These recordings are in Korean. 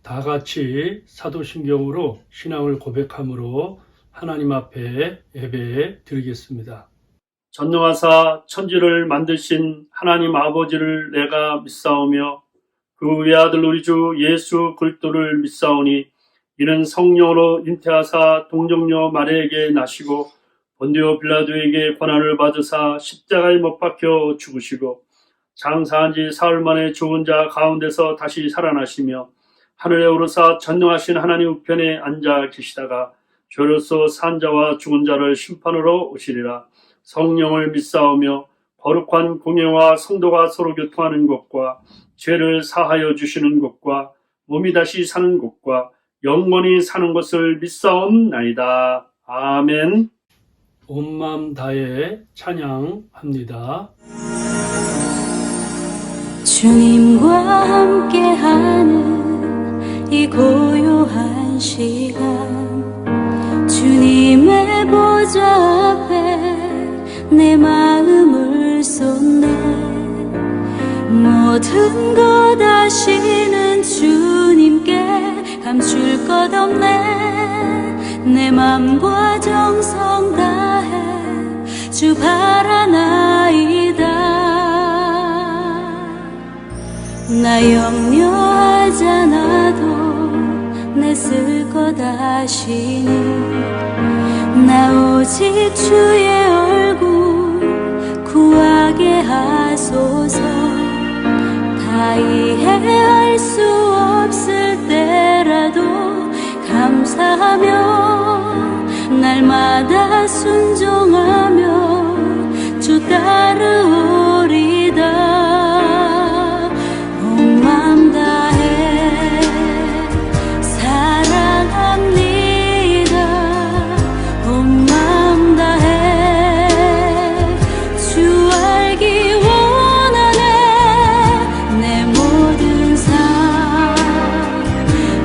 다 같이 사도신경으로 신앙을 고백함으로 하나님 앞에 예배 드리겠습니다. 전능하사 천지를 만드신 하나님 아버지를 내가 믿사오며 그 외아들 우리 주 예수 그리스도를 믿사오니 이는 성령으로 잉태하사 동정녀 마리아에게 나시고 본디오 빌라도에게 고난을 받으사 십자가에 못 박혀 죽으시고 장사한 지 사흘 만에 죽은 자 가운데서 다시 살아나시며 하늘에 오르사 전능하신 하나님 우편에 앉아 계시다가 죄로서 산 자와 죽은 자를 심판으로 오시리라. 성령을 믿사오며 거룩한 공예와 성도가 서로 교통하는 것과 죄를 사하여 주시는 것과 몸이 다시 사는 것과 영원히 사는 것을 믿사옵나이다. 아멘. 온 마음 다해 찬양합니다. 주님과 함께하는 이 고요한 시간, 주님의 보좌 앞에 내 마음을 쏟네. 모든 것 아시는 주님께 감출 것 없네. 내 맘과 정성 다해 주 바라나이다. 나 염려하지 않아도 내 쓸 것 아시니 나 오직 주의 얼굴 구하게 하소서. 다 이해할 수 없을 때라도 감사하며 날마다 순종하며 주 따르오리다. 온 맘 다해 사랑합니다. 온 맘 다해 주 알기 원하네. 내 모든 삶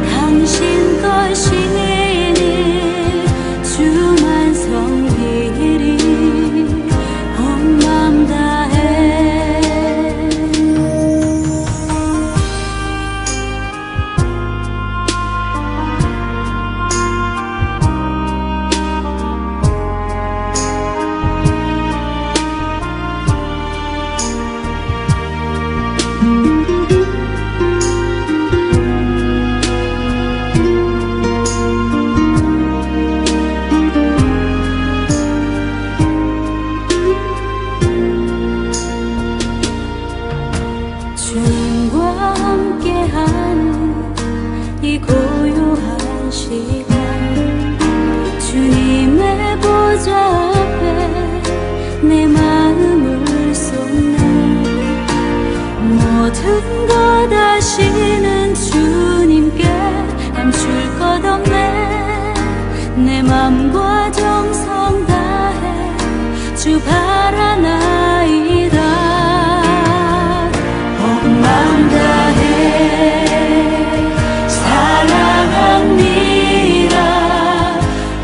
당신 것이니 주만 섬기리. 온 맘 다해 주님과 함께하는 이 고요한 시간, 주님의 보좌 앞에 내 마음을 쏟네. 모든 것 아시는 주님께 감출 것 없네. 내 맘과 정성 다해 주 바라나이다. 온 마음 다해 사랑합니다.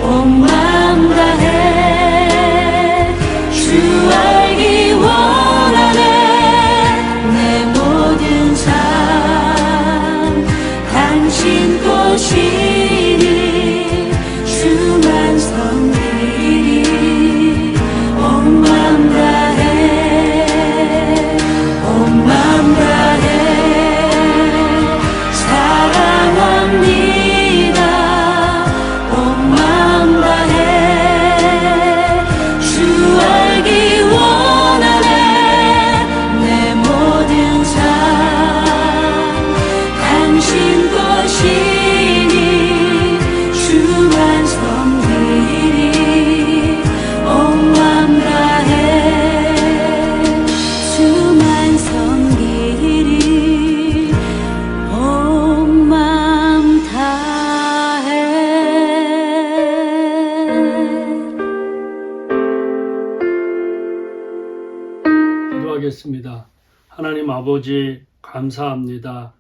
온 마음 다해 주 알기 원하네. 내 모든 삶 당신 것이니 주만 섬기리. 온 마음 다해 기도하겠습니다. 하나님 아버지 감사합니다.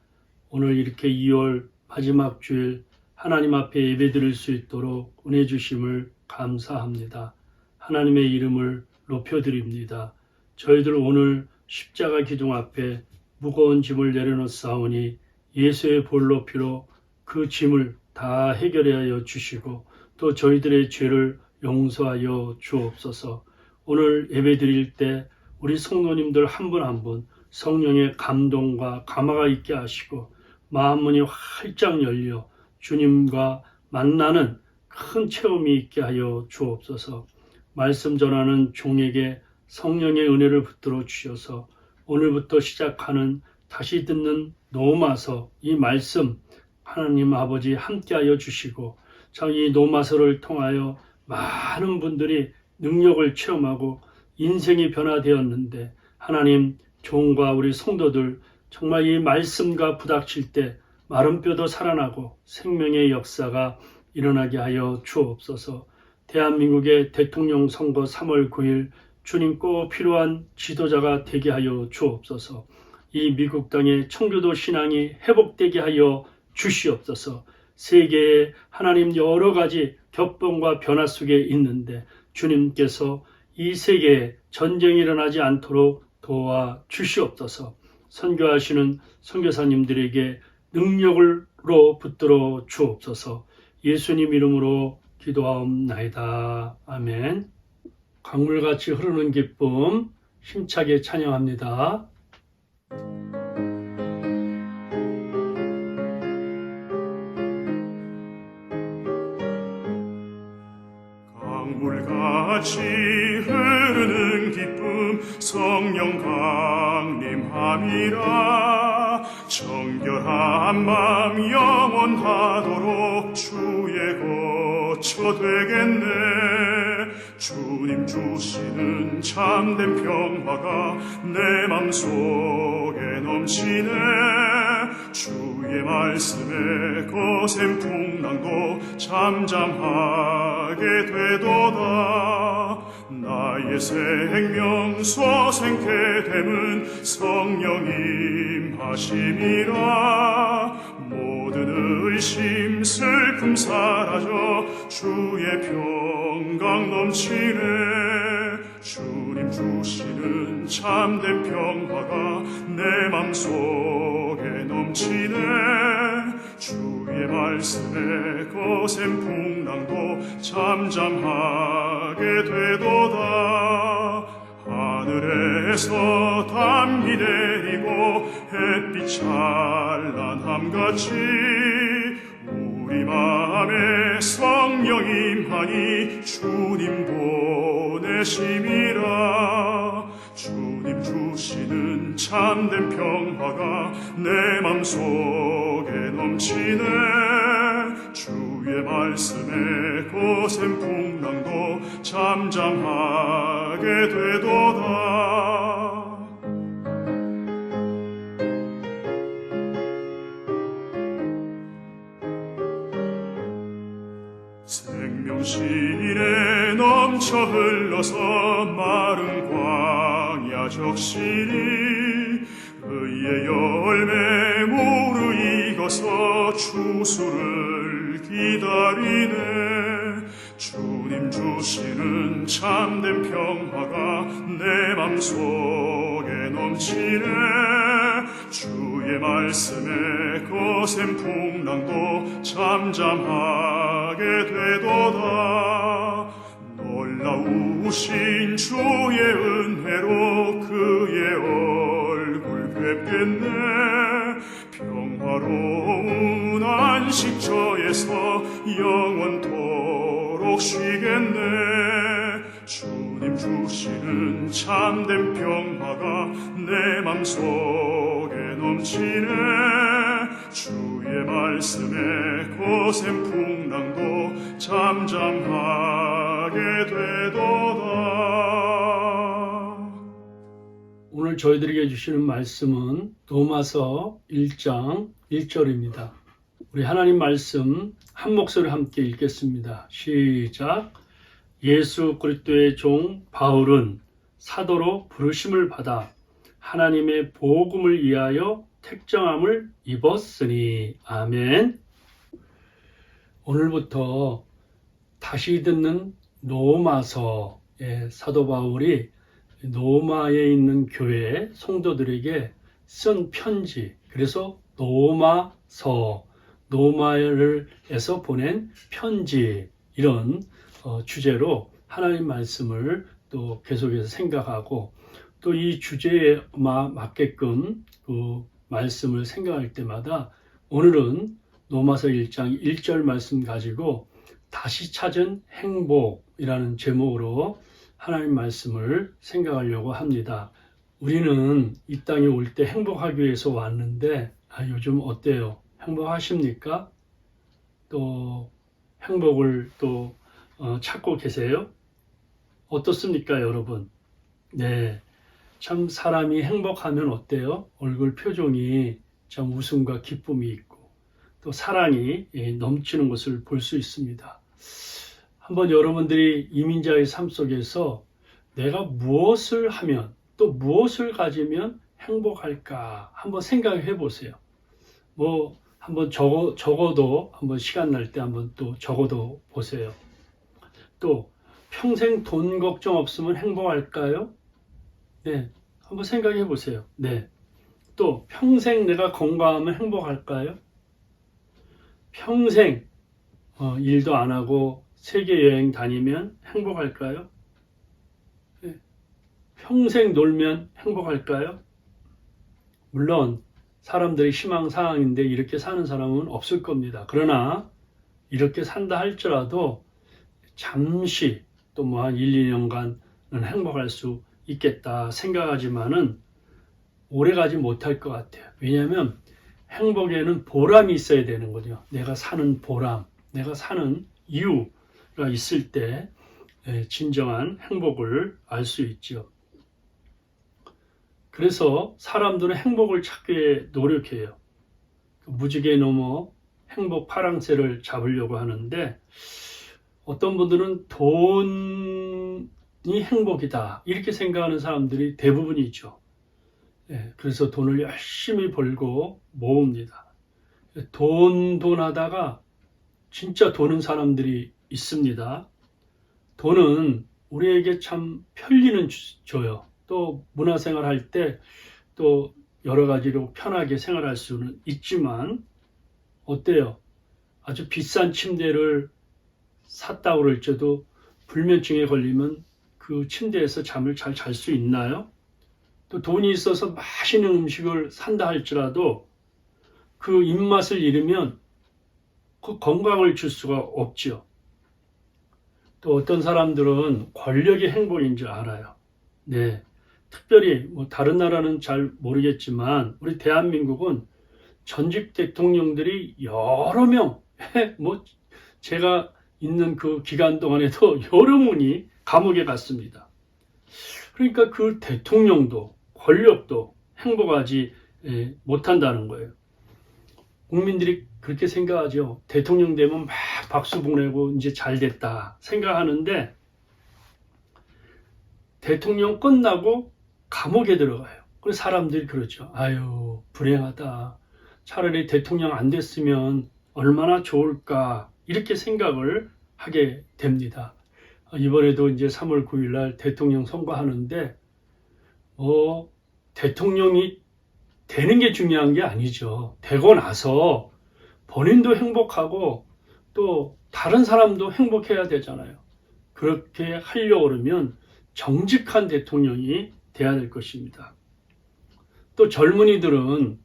오늘 이렇게 2월 마지막 주일 하나님 앞에 예배드릴 수 있도록 은혜 주심을 감사합니다. 하나님의 이름을 높여드립니다. 저희들 오늘 십자가 기둥 앞에 무거운 짐을 내려놓사오니 예수의 볼로 피로 그 짐을 다 해결하여 주시고 또 저희들의 죄를 용서하여 주옵소서. 오늘 예배드릴 때 우리 성도님들 한 분 한 분 성령의 감동과 감화가 있게 하시고 마음문이 활짝 열려 주님과 만나는 큰 체험이 있게 하여 주옵소서. 말씀 전하는 종에게 성령의 은혜를 붙들어 주셔서 오늘부터 시작하는 다시 듣는 노마서 이 말씀 하나님 아버지 함께하여 주시고 참 이 노마서를 통하여 많은 분들이 능력을 체험하고 인생이 변화되었는데 하나님 종과 우리 성도들 정말 이 말씀과 부닥칠 때 마른 뼈도 살아나고 생명의 역사가 일어나게 하여 주옵소서. 대한민국의 대통령 선거 3월 9일 주님 꼭 필요한 지도자가 되게 하여 주옵소서. 이 미국 땅의 청교도 신앙이 회복되게 하여 주시옵소서. 세계에 하나님 여러 가지 격변과 변화 속에 있는데 주님께서 이 세계에 전쟁이 일어나지 않도록 도와 주시옵소서. 선교하시는 선교사님들에게 능력으로 붙들어 주옵소서. 예수님 이름으로 기도하옵나이다. 아멘. 강물같이 흐르는 기쁨 힘차게 찬양합니다. 강물같이 흐르는 기쁨 성령 강림함이라 정결한 마음 영원하도록 주의 거처 되겠네. 주님 주시는 참된 평화가 내 맘속에 넘치네. 주의 말씀에 거센 풍랑도 잠잠하게 되도다. 나의 생명 소생케 됨은 성령님 하심이라. 모든 의심 슬픔 사라져 주의 평강 넘치네. 주님 주시는 참된 평화가 내 맘속에 넘치네. 주의 말씀에 거센 풍랑도 잠잠하게 되도다. 하늘에서 담비 내리고 햇빛 찬란함같이 우리 마음에 성령 임하니 주님 보내심이라. 주님 주시는 참된 평화가 내 맘속에 넘치네. 주의 말씀에 거센 풍랑도 잠잠하게 되도다. 생명신에 넘쳐 흘러서 마른 광야 적시니 의의 열매 무르익어서 추수를 기다리네. 주님 주시는 참된 평화가 내 맘속에 넘치네. 주의 말씀에 거센 풍랑도 잠잠하게 되도다. 놀라우신 주의 은혜로 그의 얼굴 뵙겠네. 평화로운 안식처에서 영원토록 쉬겠네. 주님 주시는 참된 평화가 내 맘속에 넘치네. 주의 말씀에 거센 풍랑도 잠잠하게 되도다. 오늘 저희들에게 주시는 말씀은 로마서 1장 1절입니다. 우리 하나님 말씀 한 목소리 함께 읽겠습니다. 시작. 예수 그리스도의 종 바울은 사도로 부르심을 받아 하나님의 복음을 위하여 택정함을 입었으니. 아멘. 오늘부터 다시 듣는 로마서의 사도 바울이 로마에 있는 교회 성도들에게 쓴 편지, 그래서 로마서, 로마에서 보낸 편지, 이런 주제로 하나님 말씀을 또 계속해서 생각하고, 또 이 주제에 맞게끔 그 말씀을 생각할 때마다 오늘은 로마서 1장 1절 말씀 가지고 다시 찾은 행복이라는 제목으로 하나님 말씀을 생각하려고 합니다. 우리는 이 땅에 올 때 행복하기 위해서 왔는데 요즘 어때요? 행복하십니까? 또 행복을 또 찾고 계세요? 어떻습니까, 여러분? 네, 참 사람이 행복하면 어때요? 얼굴 표정이 참 웃음과 기쁨이 있고 또 사랑이 넘치는 것을 볼 수 있습니다. 한번 여러분들이 이민자의 삶 속에서 내가 무엇을 하면 또 무엇을 가지면 행복할까 한번 생각해 보세요. 뭐 한번 적어도 한번 시간 날 때 한번 또 적어도 보세요. 또 평생 돈 걱정 없으면 행복할까요? 네, 한번 생각해 보세요. 네. 또 평생 내가 건강하면 행복할까요? 평생 일도 안 하고 세계 여행 다니면 행복할까요? 네. 평생 놀면 행복할까요? 물론 사람들이 희망사항인데 이렇게 사는 사람은 없을 겁니다. 그러나 이렇게 산다 할지라도 잠시 또 뭐 한 1, 2년간은 행복할 수 있겠다 생각하지만은 오래가지 못할 것 같아요. 왜냐하면 행복에는 보람이 있어야 되는 거죠. 내가 사는 보람, 내가 사는 이유가 있을 때 진정한 행복을 알 수 있죠. 그래서 사람들은 행복을 찾기 위해 노력해요. 무지개 넘어 행복 파랑새를 잡으려고 하는데 어떤 분들은 돈이 행복이다 이렇게 생각하는 사람들이 대부분이죠. 그래서 돈을 열심히 벌고 모읍니다. 돈 하다가 진짜 도는 사람들이 있습니다. 돈은 우리에게 참 편리는 줘요. 또 문화생활 할 때 또 여러 가지로 편하게 생활할 수는 있지만 어때요? 아주 비싼 침대를 샀다고 그럴지도 불면증에 걸리면 그 침대에서 잠을 잘 잘 수 있나요? 또 돈이 있어서 맛있는 음식을 산다 할지라도 그 입맛을 잃으면 그 건강을 줄 수가 없지요. 또 어떤 사람들은 권력이 행복인 줄 알아요. 네, 특별히 뭐 다른 나라는 잘 모르겠지만 우리 대한민국은 전직 대통령들이 여러 명, 뭐 제가 있는 그 기간 동안에도 여러 분이 감옥에 갔습니다. 그러니까 그 대통령도 권력도 행복하지 못한다는 거예요. 국민들이 그렇게 생각하죠. 대통령 되면 막 박수 보내고 이제 잘 됐다 생각하는데 대통령 끝나고 감옥에 들어가요. 그래서 사람들이 그러죠. 아유, 불행하다. 차라리 대통령 안 됐으면 얼마나 좋을까 이렇게 생각을 하게 됩니다. 이번에도 이제 3월 9일 날 대통령 선거하는데 대통령이 되는 게 중요한 게 아니죠. 되고 나서 본인도 행복하고 또 다른 사람도 행복해야 되잖아요. 그렇게 하려고 그러면 정직한 대통령이 돼야 될 것입니다. 또 젊은이들은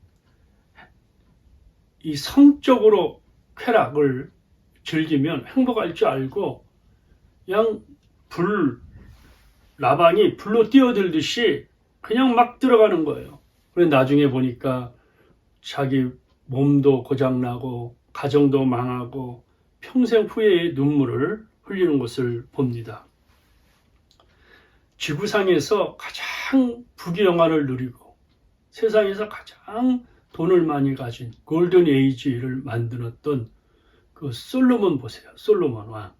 이 성적으로 쾌락을 즐기면 행복할 줄 알고 그냥 라방이 불로 뛰어들듯이 그냥 막 들어가는 거예요. 그래 나중에 보니까 자기 몸도 고장나고 가정도 망하고 평생 후회의 눈물을 흘리는 것을 봅니다. 지구상에서 가장 부귀영화를 누리고 세상에서 가장 돈을 많이 가진 골든 에이지를 만들었던 그 솔로몬 보세요. 솔로몬 왕.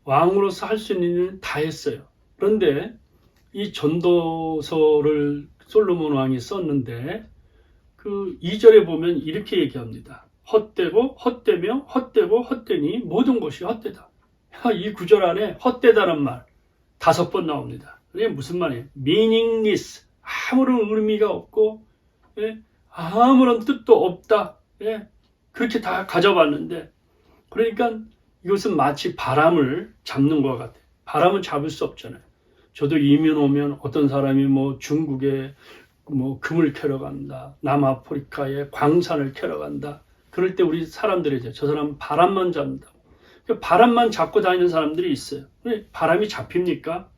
왕으로서 할 수 있는 일은 다 했어요. 그런데 이 전도서를 솔로몬 왕이 썼는데 그 2절에 보면 이렇게 얘기합니다. 헛되고 헛되며 헛되고 헛되니 모든 것이 헛되다. 이 구절 안에 헛되다는 말 5번 나옵니다. 그게 무슨 말이에요? meaningless, 아무런 의미가 없고, 예? 아무런 뜻도 없다. 예? 그렇게 다 가져봤는데, 그러니까 이것은 마치 바람을 잡는 것 같아요. 바람은 잡을 수 없잖아요. 저도 이민 오면 어떤 사람이 뭐 중국에 뭐 금을 캐러 간다, 남아프리카에 광산을 캐러 간다. 그럴 때 우리 사람들이 이제 저 사람은 바람만 잡는다. 바람만 잡고 다니는 사람들이 있어요. 왜 바람이 잡힙니까?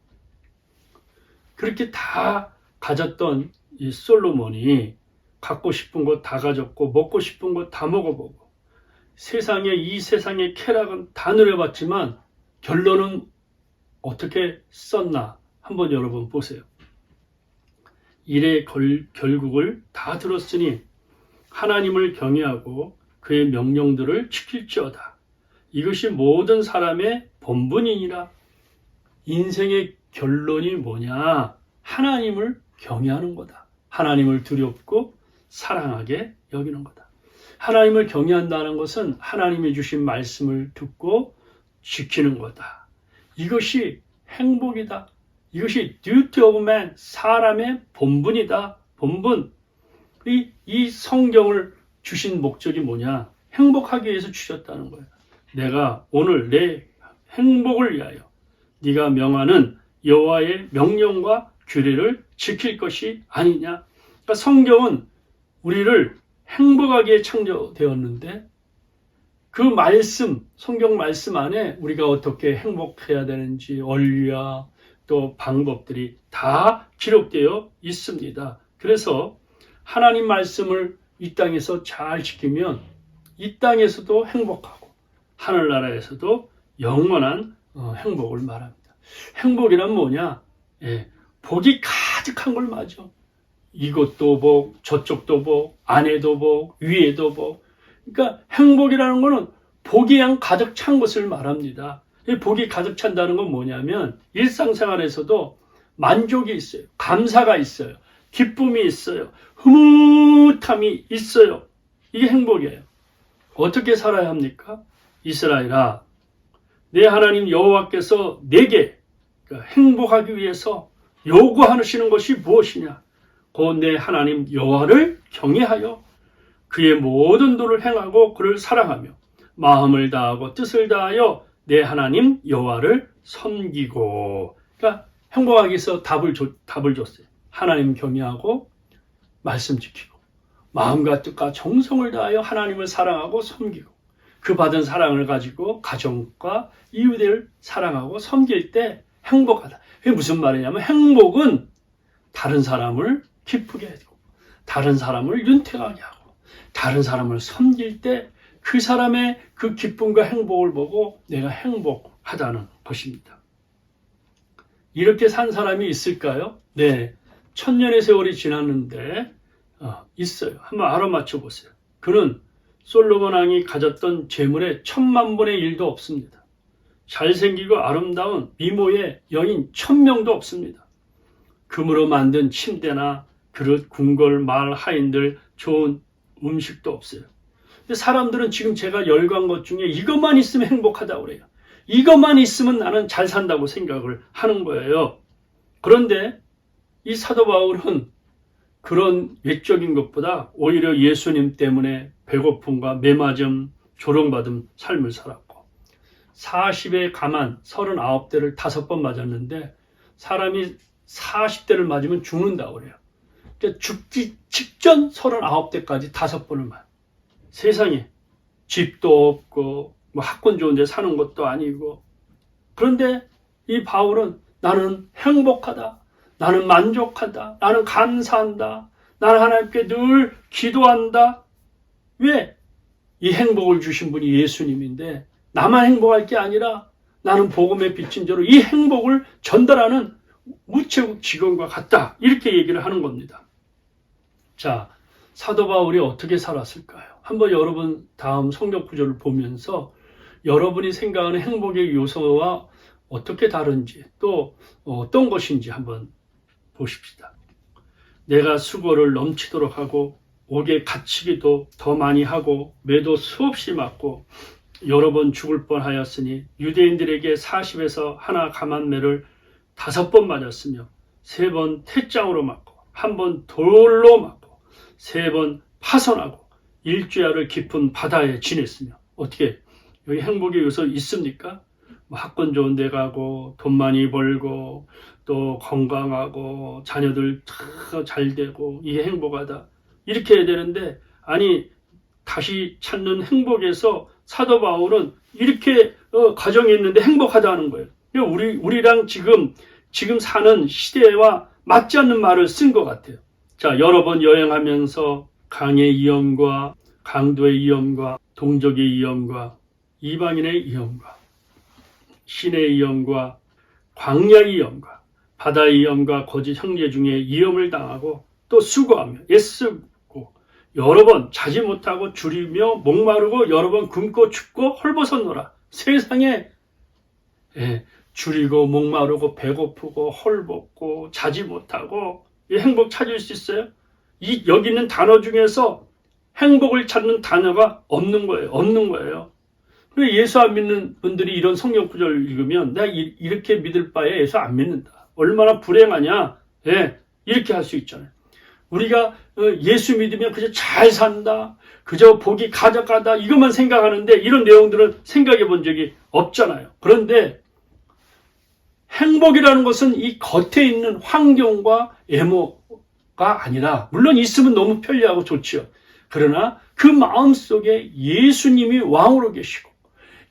그렇게 다 가졌던 이 솔로몬이 갖고 싶은 것 다 가졌고 먹고 싶은 것 다 먹어보고 이 세상의 쾌락은 다 누려봤지만 결론은 어떻게 썼나 한번 여러분 보세요. 일의 결국을 다 들었으니 하나님을 경외하고 그의 명령들을 지킬지어다. 이것이 모든 사람의 본분이니라. 인생의 결론이 뭐냐? 하나님을 경외하는 거다. 하나님을 두렵고 사랑하게 여기는 거다. 하나님을 경외한다는 것은 하나님이 주신 말씀을 듣고 지키는 거다. 이것이 행복이다. 이것이 duty of man, 사람의 본분이다. 본분. 이 성경을 주신 목적이 뭐냐? 행복하기 위해서 주셨다는 거예요. 내가 오늘 내 행복을 위하여 네가 명하는 여호와의 명령과 규례를 지킬 것이 아니냐. 그러니까 성경은 우리를 행복하게 창조되었는데 그 말씀, 성경 말씀 안에 우리가 어떻게 행복해야 되는지 원리와 또 방법들이 다 기록되어 있습니다. 그래서 하나님 말씀을 이 땅에서 잘 지키면 이 땅에서도 행복하고 하늘나라에서도 영원한 행복을 말합니다. 행복이란 뭐냐? 예, 복이 가득한 걸 맞아. 이것도 복, 저쪽도 복, 안에도 복, 위에도 복. 그러니까 행복이라는 거는 복이 양 가득 찬 것을 말합니다. 이 복이 가득 찬다는 건 뭐냐면 일상생활에서도 만족이 있어요. 감사가 있어요. 기쁨이 있어요. 흐뭇함이 있어요. 이게 행복이에요. 어떻게 살아야 합니까? 이스라엘아, 내 하나님 여호와께서 내게 행복하기 위해서 요구하시는 것이 무엇이냐? 곧 내 하나님 여호와를 경외하여 그의 모든 도를 행하고 그를 사랑하며 마음을 다하고 뜻을 다하여 내 하나님 여호와를 섬기고. 그러니까 행복하기 위해서 답을 줬어요. 하나님 경외하고 말씀 지키고 마음과 뜻과 정성을 다하여 하나님을 사랑하고 섬기고 그 받은 사랑을 가지고 가정과 이웃을 사랑하고 섬길 때 행복하다. 이게 무슨 말이냐면 행복은 다른 사람을 기쁘게 해주고 다른 사람을 윤택하게 하고 다른 사람을 섬길 때 그 사람의 그 기쁨과 행복을 보고 내가 행복하다는 것입니다. 이렇게 산 사람이 있을까요? 네, 1000년의 세월이 지났는데 있어요. 한번 알아맞혀 보세요. 그는 솔로몬 왕이 가졌던 재물의 1000만 분의 1도 없습니다. 잘생기고 아름다운 미모의 여인 1000명도 없습니다. 금으로 만든 침대나 그릇, 궁궐, 말, 하인들, 좋은 음식도 없어요. 근데 사람들은 지금 제가 열거한 것 중에 이것만 있으면 행복하다고 그래요. 이것만 있으면 나는 잘 산다고 생각을 하는 거예요. 그런데 이 사도 바울은 그런 외적인 것보다 오히려 예수님 때문에 배고픔과 매맞음, 조롱받은 삶을 살았고 40에 가만 39대를 5번 맞았는데 사람이 40대를 맞으면 죽는다고 그래요. 그러니까 죽기 직전 39대까지 5번을 맞아요. 세상에 집도 없고 뭐 학군 좋은 데 사는 것도 아니고 그런데 이 바울은 나는 행복하다. 나는 만족한다. 나는 감사한다. 나는 하나님께 늘 기도한다. 왜? 이 행복을 주신 분이 예수님인데 나만 행복할 게 아니라 나는 복음의 빛인 자로 이 행복을 전달하는 우체국 직원과 같다. 이렇게 얘기를 하는 겁니다. 자, 사도 바울이 어떻게 살았을까요? 한번 여러분 다음 성경 구절을 보면서 여러분이 생각하는 행복의 요소와 어떻게 다른지 또 어떤 것인지 한번 보십시다. 내가 수고를 넘치도록 하고 옥에 갇히기도 더 많이 하고 매도 수없이 맞고 여러 번 죽을 뻔하였으니 유대인들에게 40에서 하나 감한매를 5번 맞았으며 3번 태장으로 맞고 1번 돌로 맞고 3번 파선하고 일주야를 깊은 바다에 지냈으며. 어떻게 여기 행복이 여기서 있습니까? 뭐 학군 좋은 데 가고 돈 많이 벌고 또 건강하고 자녀들 잘 되고 이게 행복하다 이렇게 해야 되는데, 아니 다시 찾는 행복에서 사도 바울은 이렇게 가정이 있는데 행복하다는 거예요. 우리랑 지금 사는 시대와 맞지 않는 말을 쓴 것 같아요. 자, 여러 번 여행하면서 강의 위험과 강도의 위험과 동족의 위험과 이방인의 위험과 신의 위험과 광야의 위험과 바다의 위험과 거짓 형제 중에 위험을 당하고 또 수고하며 애쓰고 여러 번 자지 못하고 줄이며 목마르고 여러 번 굶고 춥고 헐벗었노라. 세상에 줄이고 목마르고 배고프고 헐벗고 자지 못하고 이 행복 찾을 수 있어요? 여기 있는 단어 중에서 행복을 찾는 단어가 없는 거예요. 없는 거예요. 예수 안 믿는 분들이 이런 성경 구절을 읽으면 내가 이렇게 믿을 바에 예수 안 믿는다. 얼마나 불행하냐. 이렇게 할 수 있잖아요. 우리가 예수 믿으면 그저 잘 산다, 그저 복이 가득하다 이것만 생각하는데 이런 내용들은 생각해 본 적이 없잖아요. 그런데 행복이라는 것은 이 겉에 있는 환경과 외모가 아니라, 물론 있으면 너무 편리하고 좋지요. 그러나 그 마음속에 예수님이 왕으로 계시고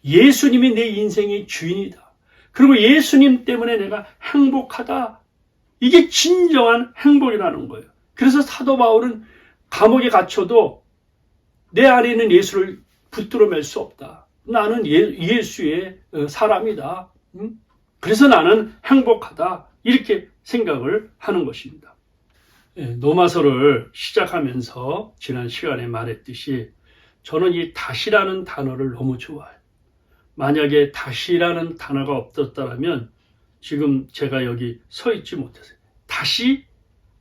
예수님이 내 인생의 주인이다. 그리고 예수님 때문에 내가 행복하다. 이게 진정한 행복이라는 거예요. 그래서 사도 바울은 감옥에 갇혀도 내 안에 있는 예수를 붙들어 맬 수 없다. 나는 예수의 사람이다. 그래서 나는 행복하다. 이렇게 생각을 하는 것입니다. 로마서를 시작하면서 지난 시간에 말했듯이 저는 이 다시라는 단어를 너무 좋아해요. 만약에 다시라는 단어가 없었다면 지금 제가 여기 서 있지 못했어요. 다시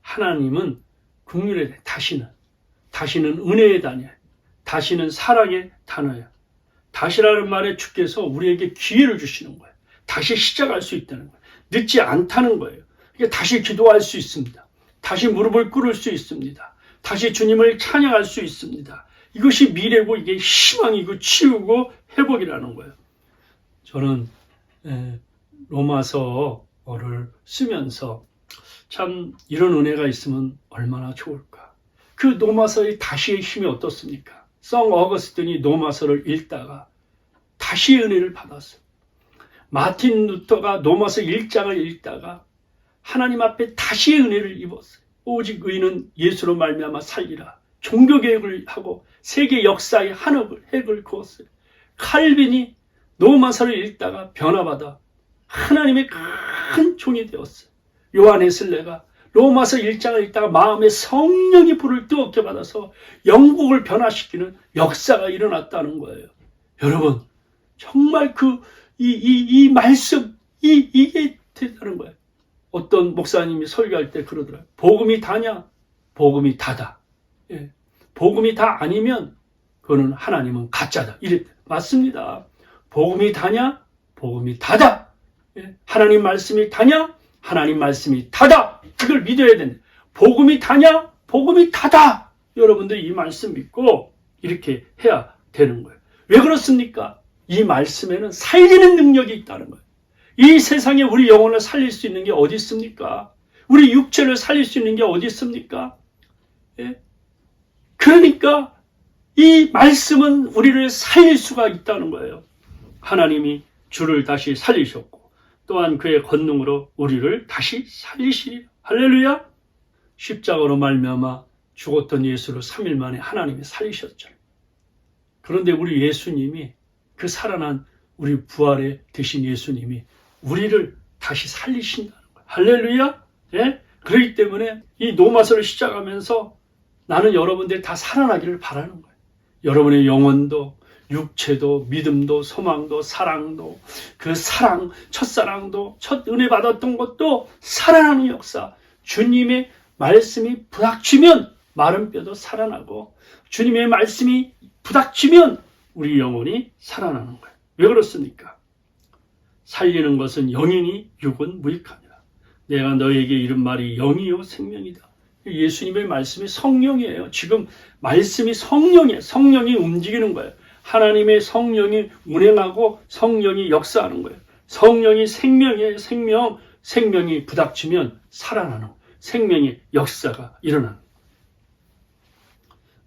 하나님은 긍휼의 단어, 다시는 은혜의 단어야. 다시는 사랑의 단어야. 다시라는 말에 주께서 우리에게 기회를 주시는 거예요. 다시 시작할 수 있다는 거예요. 늦지 않다는 거예요. 그러니까 다시 기도할 수 있습니다. 다시 무릎을 꿇을 수 있습니다. 다시 주님을 찬양할 수 있습니다. 이것이 미래고 이게 희망이고 치유고 회복이라는 거예요. 저는 로마서를 쓰면서 참 이런 은혜가 있으면 얼마나 좋을까. 그 로마서의 다시의 힘이 어떻습니까? 성 어거스틴이 로마서를 읽다가 다시 은혜를 받았어요. 마틴 루터가 로마서 1장을 읽다가 하나님 앞에 다시 은혜를 입었어요. 오직 의인은 예수로 말미암아 살리라. 종교개혁을 하고 세계 역사의 핵을 그었어요. 칼빈이 로마서를 읽다가 변화받아 하나님의 큰 종이 되었어요. 요한 웨슬레가 로마서 1장을 읽다가 마음에 성령의 불을 뜨겁게 받아서 영국을 변화시키는 역사가 일어났다는 거예요. 여러분, 정말 이 말씀, 이게 대단한 거예요. 어떤 목사님이 설교할 때 그러더라고요. 복음이 다냐? 복음이 다다. 복음이 다 아니면 그거는 하나님은 가짜다. 이랬대. 맞습니다. 복음이 다냐? 복음이 다다. 하나님 말씀이 다냐? 하나님 말씀이 다다. 이걸 믿어야 된다. 복음이 다냐? 복음이 다다. 여러분들이 이 말씀 믿고 이렇게 해야 되는 거예요. 왜 그렇습니까? 이 말씀에는 살리는 능력이 있다는 거예요. 이 세상에 우리 영혼을 살릴 수 있는 게 어디 있습니까? 우리 육체를 살릴 수 있는 게 어디 있습니까? 그러니까 이 말씀은 우리를 살릴 수가 있다는 거예요. 하나님이 주를 다시 살리셨고 또한 그의 권능으로 우리를 다시 살리시리라. 할렐루야. 십자가로 말미암아 죽었던 예수를 3일 만에 하나님이 살리셨잖아요. 그런데 우리 예수님이, 그 살아난 우리 부활에 되신 예수님이 우리를 다시 살리신다는 거예요. 할렐루야. 그렇기 때문에 이 로마서를 시작하면서 나는 여러분들이 다 살아나기를 바라는 거예요. 여러분의 영혼도, 육체도, 믿음도, 소망도, 사랑도, 그 사랑, 첫사랑도, 첫 은혜 받았던 것도 살아나는 역사, 주님의 말씀이 부닥치면 마른 뼈도 살아나고 주님의 말씀이 부닥치면 우리 영혼이 살아나는 거예요. 왜 그렇습니까? 살리는 것은 영이니 육은 무익합니다. 내가 너에게 이른 말이 영이요 생명이다. 예수님의 말씀이 성령이에요. 지금 말씀이 성령이에요. 성령이 움직이는 거예요. 하나님의 성령이 운행하고 성령이 역사하는 거예요. 성령이 생명이에요. 생명이 부닥치면 살아나는 거예요. 생명의 역사가 일어나는 거예요.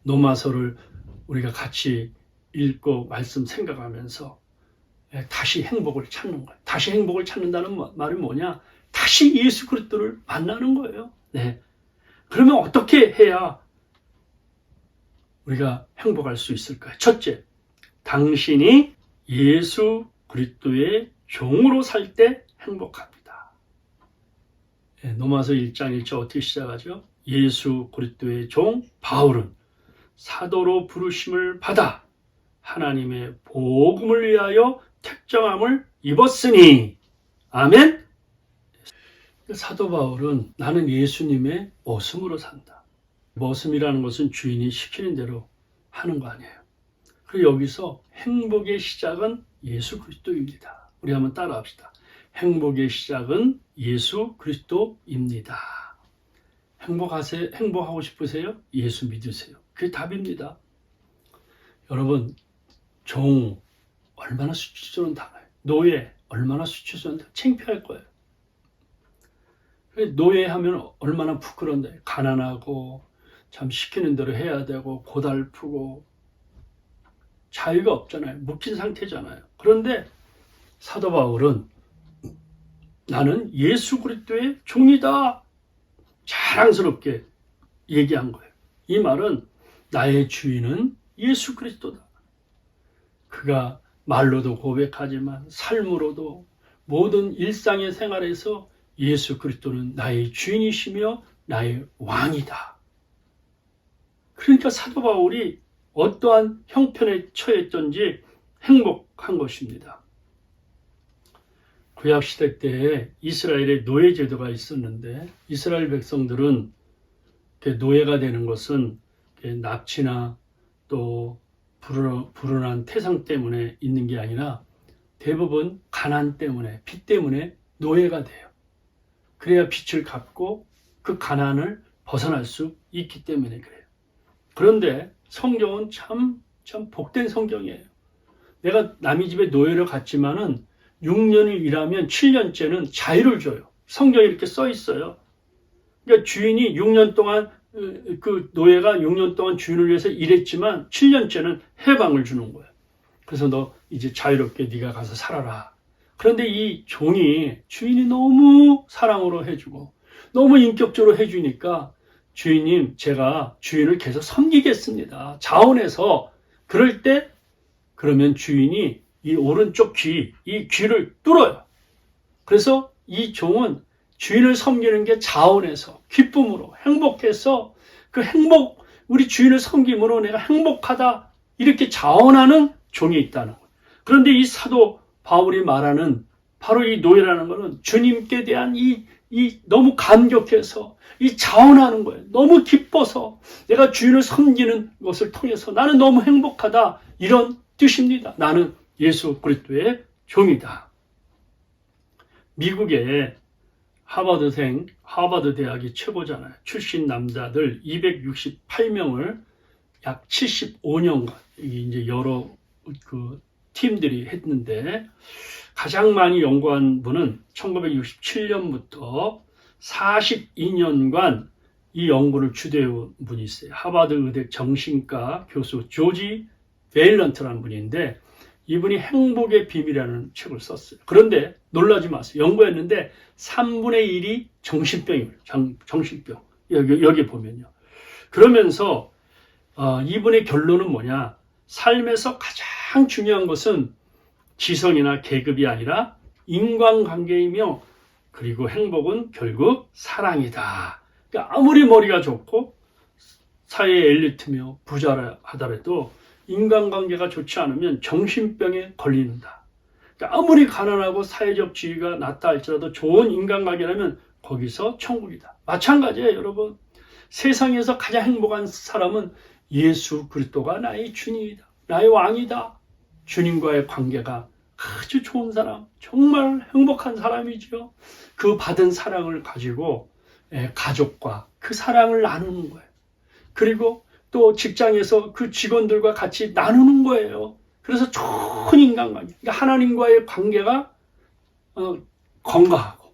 노마서를 우리가 같이 읽고 말씀 생각하면서 다시 행복을 찾는 거예요. 다시 행복을 찾는다는 말은 뭐냐? 다시 예수 그리스도를 만나는 거예요. 네. 그러면 어떻게 해야 우리가 행복할 수 있을까요? 첫째, 당신이 예수 그리스도의 종으로 살 때 행복합니다. 네, 로마서 1장 1절 어떻게 시작하죠? 예수 그리스도의 종 바울은 사도로 부르심을 받아 하나님의 복음을 위하여 택정함을 입었으니. 아멘. 사도 바울은 나는 예수님의 머슴으로 산다. 머슴이라는 것은 주인이 시키는 대로 하는 거 아니에요. 그리고 여기서 행복의 시작은 예수 그리스도입니다. 우리 한번 따라합시다. 행복의 시작은 예수 그리스도입니다. 행복하고 싶으세요? 예수 믿으세요. 그게 답입니다. 여러분, 종 얼마나 수치스러운 단어예요. 노예 얼마나 수치스러운 단어예요. 창피할 거예요. 노예하면 얼마나 부끄러운데. 가난하고 참 시키는 대로 해야 되고 고달프고 자유가 없잖아요. 묶인 상태잖아요. 그런데 사도 바울은 나는 예수 그리스도의 종이다. 자랑스럽게 얘기한 거예요. 이 말은 나의 주인은 예수 그리스도다. 그가 말로도 고백하지만 삶으로도 모든 일상의 생활에서 예수 그리스도는 나의 주인이시며 나의 왕이다. 그러니까 사도 바울이 어떠한 형편에 처했던지 행복한 것입니다. 구약시대 때 이스라엘의 노예제도가 있었는데 이스라엘 백성들은 노예가 되는 것은 납치나 또 불운한 태상 때문에 있는 게 아니라 대부분 가난 때문에, 빚 때문에 노예가 돼요. 그래야 빚을 갚고 그 가난을 벗어날 수 있기 때문에 그래요. 그런데 성경은 참 복된 성경이에요. 내가 남의 집에 노예로 갔지만은 6년을 일하면 7년째는 자유를 줘요. 성경에 이렇게 써 있어요. 그러니까 주인이 6년 동안 그 노예가 6년 동안 주인을 위해서 일했지만 7년째는 해방을 주는 거예요. 그래서 너 이제 자유롭게 네가 가서 살아라. 그런데 이 종이 주인이 너무 사랑으로 해주고 너무 인격적으로 해주니까 주인님 제가 주인을 계속 섬기겠습니다. 자원해서 그럴 때 그러면 주인이 이 오른쪽 귀, 이 귀를 뚫어요. 그래서 이 종은 주인을 섬기는 게 자원해서 기쁨으로 행복해서 그 행복, 우리 주인을 섬김으로 내가 행복하다 이렇게 자원하는 종이 있다는 거예요. 그런데 이 사도 바울이 말하는 바로 이 노예라는 것은 주님께 대한 이 너무 감격해서 이 자원하는 거예요. 너무 기뻐서 내가 주인을 섬기는 것을 통해서 나는 너무 행복하다 이런 뜻입니다. 나는 예수 그리스도의 종이다. 미국의 하버드 대학이 최고잖아요. 출신 남자들 268명을 약 75년간 이제 여러 팀들이 했는데 가장 많이 연구한 분은 1967년부터 42년간 이 연구를 주도해온 분이 있어요. 하버드 의대 정신과 교수 조지 베일런트라는 분인데 이분이 행복의 비밀이라는 책을 썼어요. 그런데 놀라지 마세요. 연구했는데 3분의 1이 정신병이에요. 정신병. 여기 보면요. 그러면서 이분의 결론은 뭐냐? 삶에서 가장 중요한 것은 지성이나 계급이 아니라 인간관계이며 그리고 행복은 결국 사랑이다. 그러니까 아무리 머리가 좋고 사회의 엘리트며 부자라 하더라도 인간관계가 좋지 않으면 정신병에 걸린다. 그러니까 아무리 가난하고 사회적 지위가 낮다 할지라도 좋은 인간관계라면 거기서 천국이다. 마찬가지예요, 여러분. 세상에서 가장 행복한 사람은 예수 그리스도가 나의 주님이다. 나의 왕이다. 주님과의 관계가 아주 좋은 사람, 정말 행복한 사람이죠. 그 받은 사랑을 가지고 가족과 그 사랑을 나누는 거예요. 그리고 또 직장에서 그 직원들과 같이 나누는 거예요. 그래서 좋은 인간관계, 그러니까 하나님과의 관계가 건강하고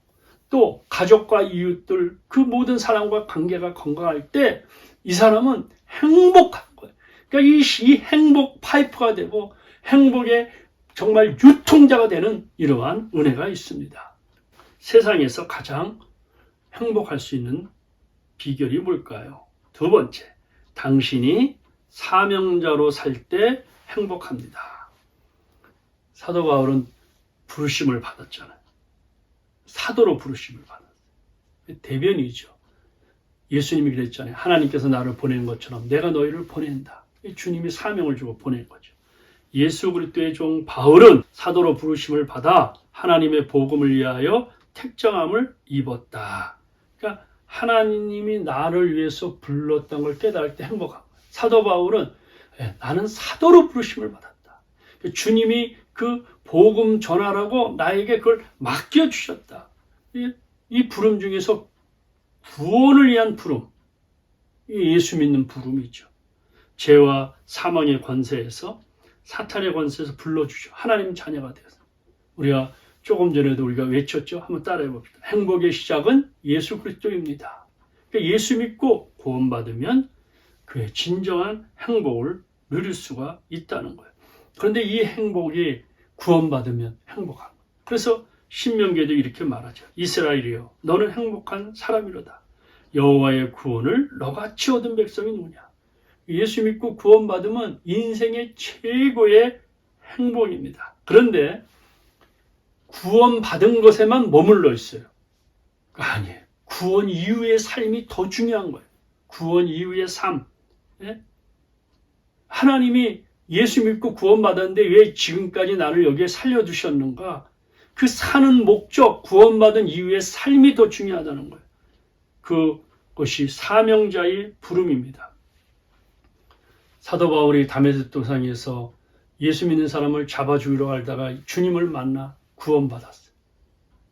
또 가족과 이웃들 그 모든 사람과 관계가 건강할 때 이 사람은 행복한 거예요. 그러니까 이 행복 파이프가 되고 행복의 정말 유통자가 되는 이러한 은혜가 있습니다. 세상에서 가장 행복할 수 있는 비결이 뭘까요? 두 번째, 당신이 사명자로 살 때 행복합니다. 사도 바울은 부르심을 받았잖아요. 사도로 부르심을 받았어요. 대변이죠. 예수님이 그랬잖아요. 하나님께서 나를 보낸 것처럼 내가 너희를 보낸다. 주님이 사명을 주고 보낸 거죠. 예수 그리스도의 종 바울은 사도로 부르심을 받아 하나님의 복음을 위하여 택정함을 입었다. 그러니까 하나님이 나를 위해서 불렀던 걸 깨달을 때 행복한 거예요. 사도 바울은 나는 사도로 부르심을 받았다. 주님이 그 복음 전하라고 나에게 그걸 맡겨주셨다. 이 부름 중에서 구원을 위한 부름, 예수 믿는 부름이죠. 죄와 사망의 권세에서 사탄의 권세에서 불러주죠. 하나님 자녀가 되어서. 우리가 조금 전에도 우리가 외쳤죠. 한번 따라해 봅시다. 행복의 시작은 예수 그리스도입니다. 그러니까 예수 믿고 구원받으면 그의 진정한 행복을 누릴 수가 있다는 거예요. 그런데 이 행복이 구원받으면 행복한 거예요. 그래서 신명기에도 이렇게 말하죠. 이스라엘이여 너는 행복한 사람이로다. 여호와의 구원을 너같이 얻은 백성이 누구냐. 예수 믿고 구원받으면 인생의 최고의 행복입니다. 그런데 구원받은 것에만 머물러 있어요. 아니에요. 구원 이후의 삶이 더 중요한 거예요. 구원 이후의 삶. 하나님이 예수 믿고 구원받았는데 왜 지금까지 나를 여기에 살려두셨는가? 그 사는 목적, 구원받은 이후의 삶이 더 중요하다는 거예요. 그것이 사명자의 부름입니다. 사도 바울이 다메섹 도상에서 예수 믿는 사람을 잡아 죽이러 가다가 주님을 만나 구원받았어요.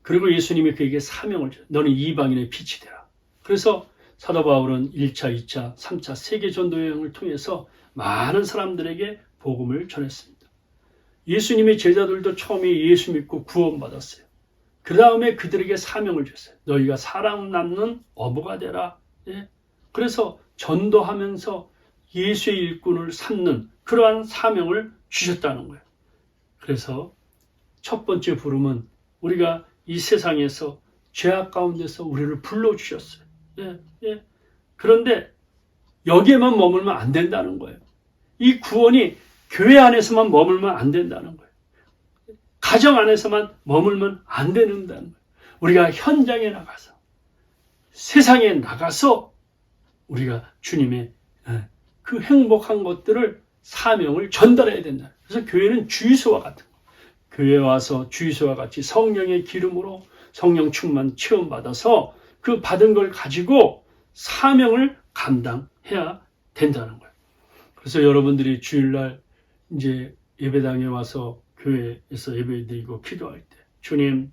그리고 예수님이 그에게 사명을 줘요. 너는 이방인의 빛이 되라. 그래서 사도 바울은 1차, 2차, 3차 세계 전도 여행을 통해서 많은 사람들에게 복음을 전했습니다. 예수님의 제자들도 처음에 예수 믿고 구원받았어요. 그 다음에 그들에게 사명을 줬어요. 너희가 사랑 남는 어부가 되라. 그래서 전도하면서 예수의 일꾼을 삼는 그러한 사명을 주셨다는 거예요. 그래서 첫 번째 부름은 우리가 이 세상에서 죄악 가운데서 우리를 불러주셨어요. 그런데 여기에만 머물면 안 된다는 거예요. 이 구원이 교회 안에서만 머물면 안 된다는 거예요. 가정 안에서만 머물면 안 된다는 거예요. 우리가 현장에 나가서 세상에 나가서 우리가 주님의 그 행복한 것들을 사명을 전달해야 된다. 그래서 교회는 주유소와 같은 거. 교회에 와서 주유소와 같이 성령의 기름으로 성령 충만 체험받아서 그 받은 걸 가지고 사명을 감당해야 된다는 거예요. 그래서 여러분들이 주일날 이제 예배당에 와서 교회에서 예배드리고 기도할 때 주님,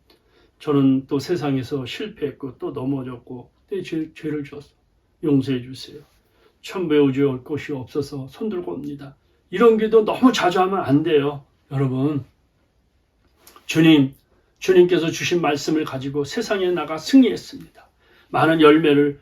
저는 또 세상에서 실패했고 또 넘어졌고 내 죄를 졌어. 용서해 주세요. 천부의 우주에 올 곳이 없어서 손들고 옵니다. 이런 기도 너무 자주 하면 안 돼요. 여러분, 주님께서 주신 말씀을 가지고 세상에 나가 승리했습니다. 많은 열매를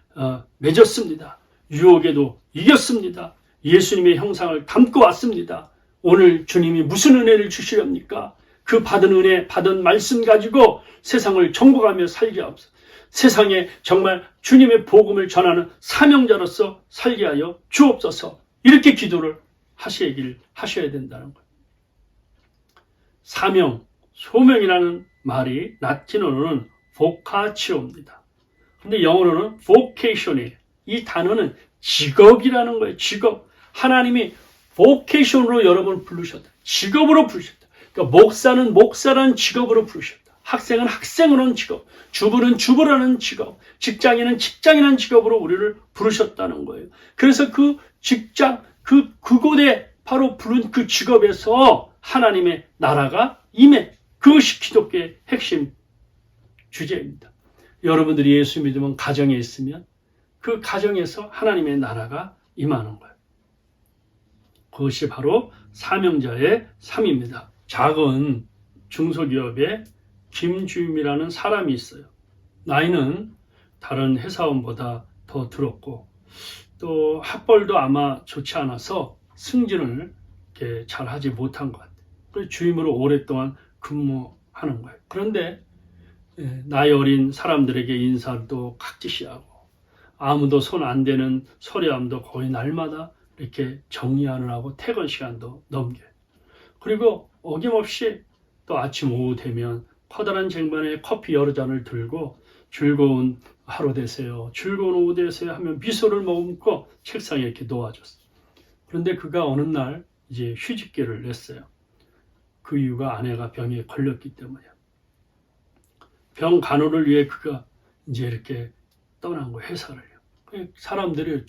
맺었습니다. 유혹에도 이겼습니다. 예수님의 형상을 담고 왔습니다. 오늘 주님이 무슨 은혜를 주시렵니까? 그 받은 은혜, 받은 말씀 가지고 세상을 정복하며 살게 하옵소서. 세상에 정말 주님의 복음을 전하는 사명자로서 살게 하여 주옵소서. 이렇게 기도를 하셔야 된다는 거예요. 사명, 소명이라는 말이 라틴어로는 vocation입니다. 근데 영어로는 vocation이에요. 이 단어는 직업이라는 거예요. 직업. 하나님이 vocation으로 여러분을 부르셨다. 직업으로 부르셨다. 그러니까 목사는 목사라는 직업으로 부르셨다. 학생은 학생으로는 직업, 주부는 주부라는 직업, 직장인은 직장이라는 직업으로 우리를 부르셨다는 거예요. 그래서 그 직장, 그곳에 바로 부른 그 직업에서 하나님의 나라가 임해. 그것이 기독교의 핵심 주제입니다. 여러분들이 예수 믿으면 가정에 있으면 그 가정에서 하나님의 나라가 임하는 거예요. 그것이 바로 사명자의 삶입니다. 작은 중소기업에 김주임이라는 사람이 있어요. 나이는 다른 회사원보다 더 들었고 또 학벌도 아마 좋지 않아서 승진을 이렇게 잘 하지 못한 것 같아요. 그래서 주임으로 오랫동안 근무하는 거예요. 그런데 나이 어린 사람들에게 인사도 각지시하고 아무도 손 안 대는 서류함도 거의 날마다 이렇게 정리하느라고 퇴근 시간도 넘겨요. 그리고 어김없이 또 아침 오후 되면 커다란 쟁반에 커피 여러 잔을 들고 즐거운 하루 되세요, 즐거운 오후 되세요 하면 미소를 머금고 책상에 이렇게 놓아줬어요. 그런데 그가 어느 날 이제 휴직계를 냈어요. 그 이유가 아내가 병에 걸렸기 때문이에요. 병 간호를 위해 그가 이제 이렇게 떠난 거예요, 회사를요. 사람들이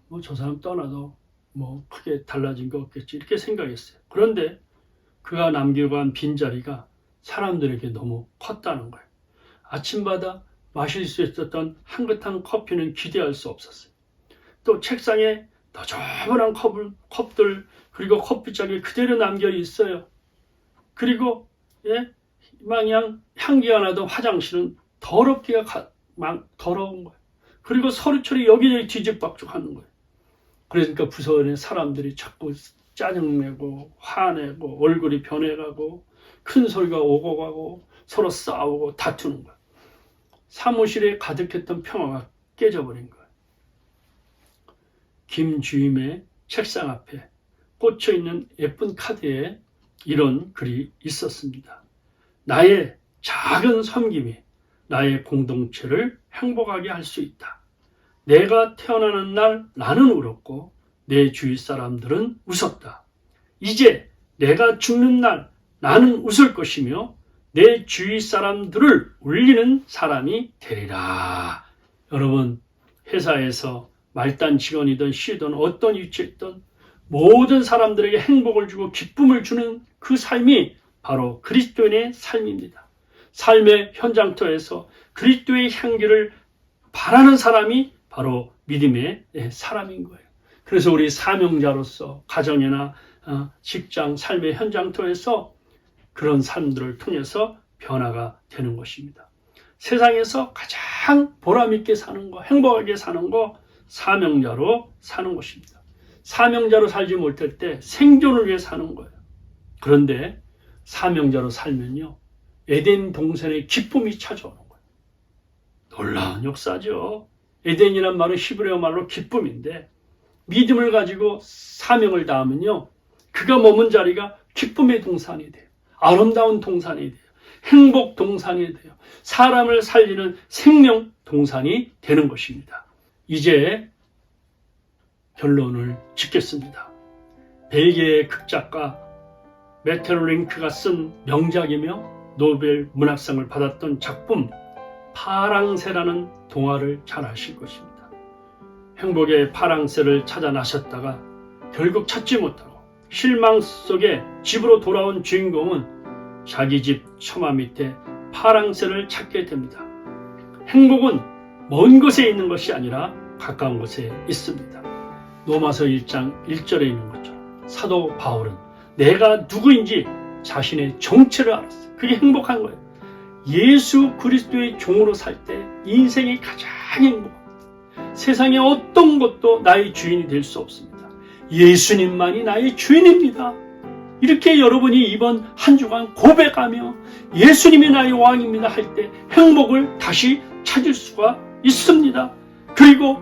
뭐 저 사람 떠나도 뭐 크게 달라진 거 없겠지 이렇게 생각했어요. 그런데 그가 남기고 간 빈자리가 사람들에게 너무 컸다는 거예요. 아침마다 마실 수 있었던 향긋한 커피는 기대할 수 없었어요. 또 책상에 너저분한 컵들 그리고 커피잔이 그대로 남겨 있어요. 그리고 마냥 향기가 나던 화장실은 더럽기가 더러운 거예요. 그리고 서류철이 여기저기 뒤집박죽하는 거예요. 그러니까 부서에 사람들이 자꾸 짜증내고 화내고 얼굴이 변해가고 큰 소리가 오고 가고 서로 싸우고 다투는 거예요. 사무실에 가득했던 평화가 깨져버린 거예요. 김 주임의 책상 앞에 꽂혀있는 예쁜 카드에 이런 글이 있었습니다. 나의 작은 섬김이 나의 공동체를 행복하게 할 수 있다. 내가 태어나는 날 나는 울었고 내 주위 사람들은 웃었다. 이제 내가 죽는 날 나는 웃을 것이며 내 주위 사람들을 울리는 사람이 되리라. 여러분, 회사에서 말단 직원이든 쉬든 어떤 위치에 있든 모든 사람들에게 행복을 주고 기쁨을 주는 그 삶이 바로 그리스도인의 삶입니다. 삶의 현장터에서 그리스도의 향기를 바라는 사람이 바로 믿음의 사람인 거예요. 그래서 우리 사명자로서 가정이나 직장, 삶의 현장터에서 그런 삶들을 통해서 변화가 되는 것입니다. 세상에서 가장 보람있게 사는 거, 행복하게 사는 거 사명자로 사는 것입니다. 사명자로 살지 못할 때 생존을 위해 사는 거예요. 그런데 사명자로 살면요, 에덴 동산의 기쁨이 찾아오는 거예요. 놀라운 역사죠. 에덴이란 말은 히브리어 말로 기쁨인데 믿음을 가지고 사명을 다하면요, 그가 머문 자리가 기쁨의 동산이 돼요. 아름다운 동산이 돼요. 행복 동산이 돼요. 사람을 살리는 생명 동산이 되는 것입니다. 이제 결론을 짓겠습니다. 벨기에 극작가 메테르링크가 쓴 명작이며 노벨 문학상을 받았던 작품 파랑새라는 동화를 잘 아실 것입니다. 행복의 파랑새를 찾아 나셨다가 결국 찾지 못하고 실망 속에 집으로 돌아온 주인공은 자기 집 처마 밑에 파랑새를 찾게 됩니다. 행복은 먼 곳에 있는 것이 아니라 가까운 곳에 있습니다. 로마서 1장 1절에 있는 것처럼 사도 바울은 내가 누구인지 자신의 정체를 알았어요. 그게 행복한 거예요. 예수 그리스도의 종으로 살 때 인생이 가장 행복합니다. 세상에 어떤 것도 나의 주인이 될 수 없습니다. 예수님만이 나의 주인입니다. 이렇게 여러분이 이번 한 주간 고백하며 예수님이 나의 왕입니다 할 때 행복을 다시 찾을 수가 있습니다. 그리고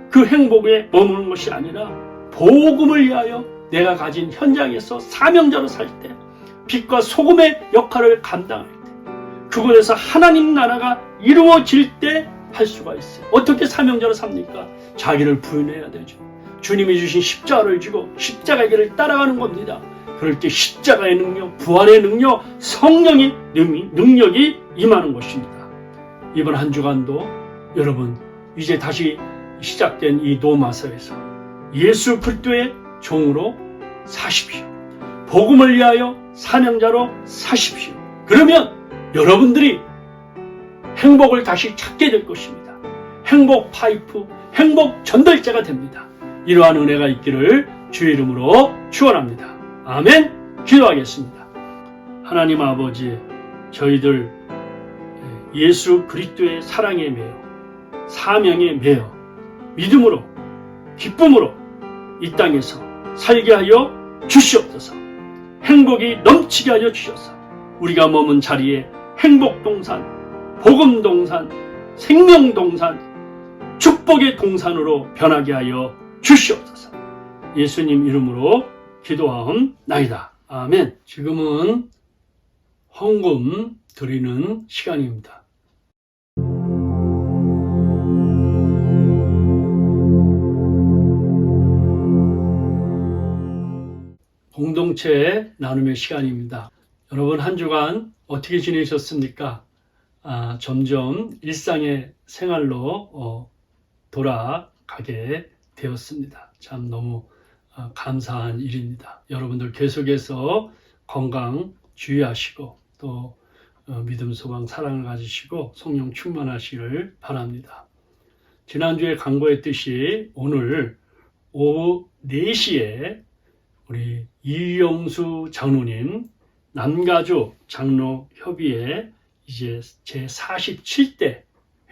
그 행복에 머무는 것이 아니라 복음을 위하여 내가 가진 현장에서 사명자로 살 때, 빛과 소금의 역할을 감당할 때, 그곳에서 하나님 나라가 이루어질 때 할 수가 있어요. 어떻게 사명자로 삽니까? 자기를 부인해야 되죠. 주님이 주신 십자가를 지고 십자가의 길을 따라가는 겁니다. 그럴 때 십자가의 능력, 부활의 능력, 성령의 능력이 임하는 것입니다. 이번 한 주간도 여러분 이제 다시 시작된 이 노마서에서 예수 그리스도의 종으로 사십시오. 복음을 위하여 사명자로 사십시오. 그러면 여러분들이 행복을 다시 찾게 될 것입니다. 행복 파이프, 행복 전달자가 됩니다. 이러한 은혜가 있기를 주의 이름으로 축원합니다. 아멘. 기도하겠습니다. 하나님 아버지, 저희들 예수 그리스도의 사랑에 매여 사명에 매여 믿음으로 기쁨으로 이 땅에서 살게 하여 주시옵소서. 행복이 넘치게 하여 주셔서 우리가 머문 자리에 행복동산, 복음동산, 생명동산, 축복의 동산으로 변하게 하여 주시옵소서. 예수님 이름으로 기도하옵나이다. 아멘. 지금은 헌금 드리는 시간입니다. 공동체 나눔의 시간입니다. 여러분 한 주간 어떻게 지내셨습니까? 점점 일상의 생활로 돌아가게 되었습니다. 참 너무 감사한 일입니다. 여러분들 계속해서 건강 주의하시고 또 믿음, 소망, 사랑을 가지시고 성령 충만하시기를 바랍니다. 지난주에 강구했듯이 오늘 오후 4시에 우리 이영수 장로님 남가주 장로협의회 이제 제 47대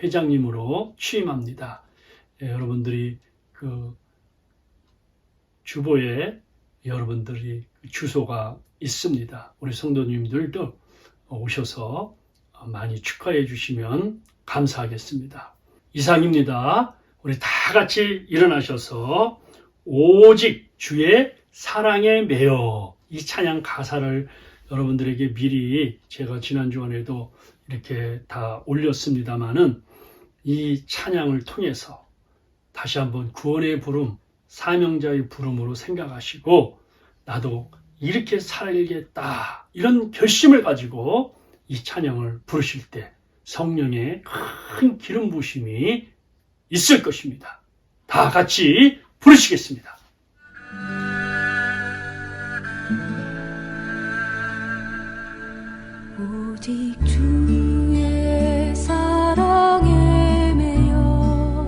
회장님으로 취임합니다. 여러분들이 그 주보에 여러분들이 주소가 있습니다. 우리 성도님들도 오셔서 많이 축하해 주시면 감사하겠습니다. 이상입니다. 우리 다 같이 일어나셔서 오직 주의 사랑에 매여, 이 찬양 가사를 여러분들에게 미리 제가 지난 주간에도 이렇게 다 올렸습니다마는 이 찬양을 통해서 다시 한번 구원의 부름, 사명자의 부름으로 생각하시고 나도 이렇게 살겠다 이런 결심을 가지고 이 찬양을 부르실 때 성령의 큰 기름 부으심이 있을 것입니다. 다 같이 부르시겠습니다. 오직 주의 사랑에 매여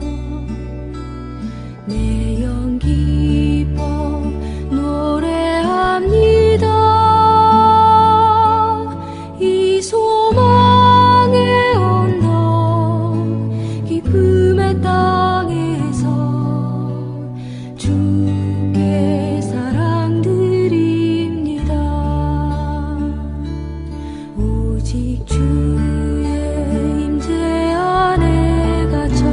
내 영 기뻐 노래합니다. 이 소망의 언덕 기쁨의 땅에서 주께 사랑 드립니다. 오직 주의 임재 안에 갇혀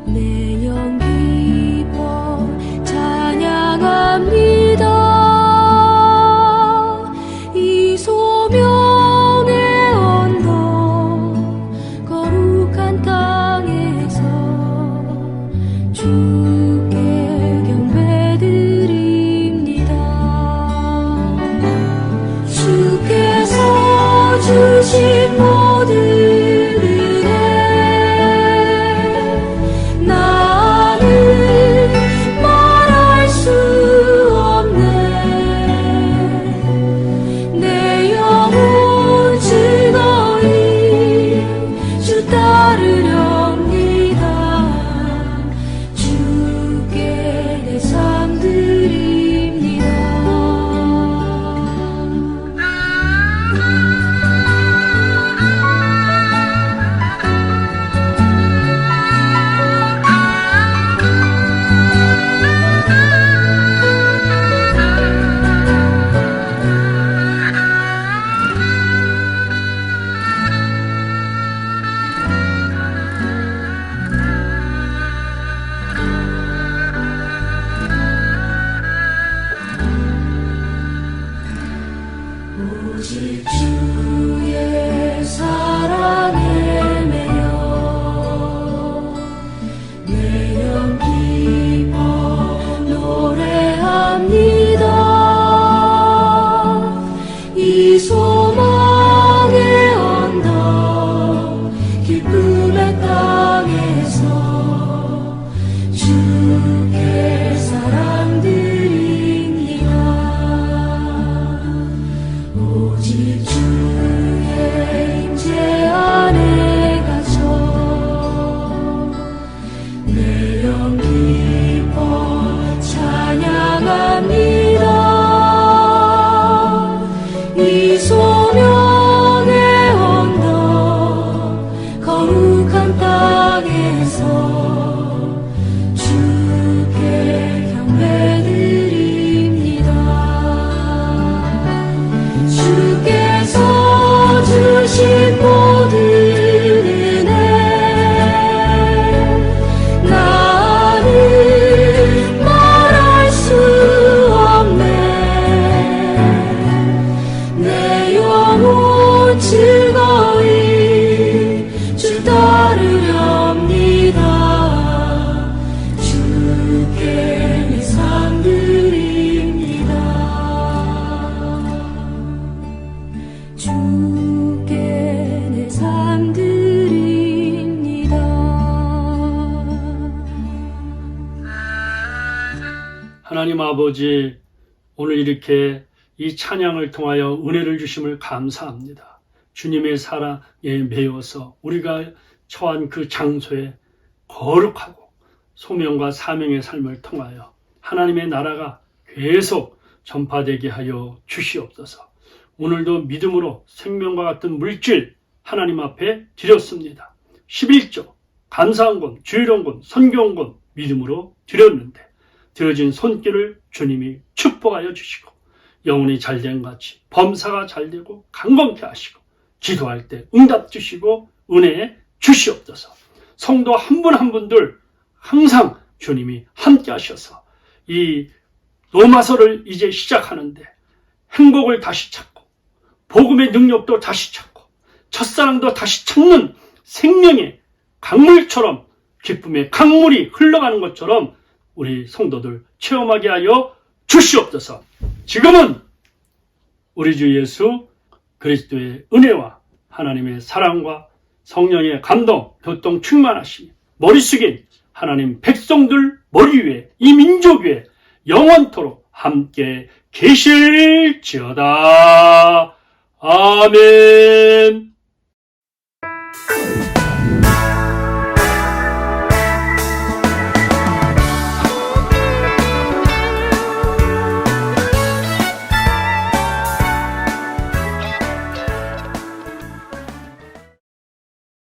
내 영 기뻐 찬양합니다. 이 소명의 언덕 거룩한 땅에서 주께 경배드립니다. 주께서 주신 모든 은혜 나는 말할 수 없네. 내 영혼 즐거이 주 따르렵니다. 주께 내 삶 드립니다. 하나님 아버지, 오늘 이렇게 이 찬양을 통하여 은혜를 주심을 감사합니다. 주님의 사랑에 매여서 우리가 처한 그 장소에 거룩하고 소명과 사명의 삶을 통하여 하나님의 나라가 계속 전파되게 하여 주시옵소서. 오늘도 믿음으로 생명과 같은 물질 하나님 앞에 드렸습니다. 11조, 감사헌금, 주일헌금, 선교헌금 믿음으로 드렸는데 드려진 손길을 주님이 축복하여 주시고 영혼이 잘된 같이 범사가 잘되고 강건케 하시고 기도할 때 응답 주시고 은혜 주시옵소서. 성도 한 분 한 분들 항상 주님이 함께 하셔서 이 로마서를 이제 시작하는데 행복을 다시 찾고 복음의 능력도 다시 찾고 첫사랑도 다시 찾는 생명의 강물처럼 기쁨의 강물이 흘러가는 것처럼 우리 성도들 체험하게 하여 주시옵소서. 지금은 우리 주 예수 그리스도의 은혜와 하나님의 사랑과 성령의 감동, 교통 충만하시니 머리 숙인 하나님 백성들 머리 위에 이 민족 위에 영원토록 함께 계실지어다. 아멘.